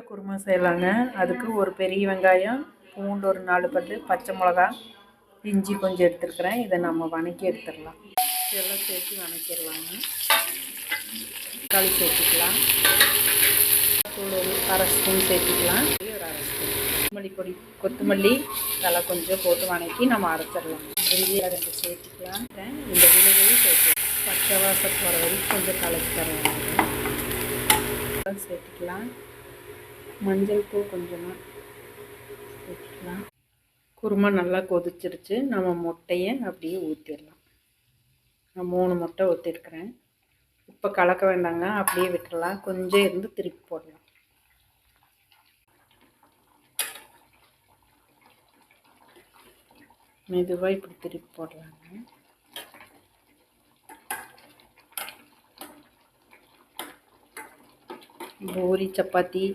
குருமா செய்யலாங்க. அதுக்கு ஒரு பெரிய வெங்காயம், பூண்டு ஒரு 4 பல்லு, பச்சை மிளகா, இஞ்சி கொஞ்சம் எடுத்துருக்குறேன். இதை நம்ம வதக்கி எடுத்துடலாம். இதெல்லாம் சேர்த்து வதக்கிடலாங்க. தக்காளி சேர்த்துக்கலாம். தூள் ஒரு அரை ஸ்பூன் சேர்த்துக்கலாம். ஒரு அரை ஸ்பூன் கொத்தமல்லி கொத்தமல்லி தலை கொஞ்சம் போட்டு வதக்கி நம்ம அரைச்சிடலாம். வெங்காயம் 2 சேர்த்துக்கலாம். இந்த விழுதையும் சேர்த்து பச்சை வாசம் போகிற வரைக்கும் கொஞ்சம் கலக்கி தரலாம். சேர்த்துக்கலாம். மஞ்சள் தூள் கொஞ்சமாக சேர்த்துக்கலாம். குருமா நல்லா கொதிச்சிருச்சு. நம்ம முட்டையை அப்படியே ஊற்றிடலாம். நான் 3 முட்டை ஊற்றிருக்கிறேன். இப்போ கலக்க வேண்டாங்க, அப்படியே விட்டுடலாம். கொஞ்சம் இருந்து திருப்பி போடலாம். மெதுவாக இப்படி திருப்பி போடலாங்க. பூரி சப்பாத்தி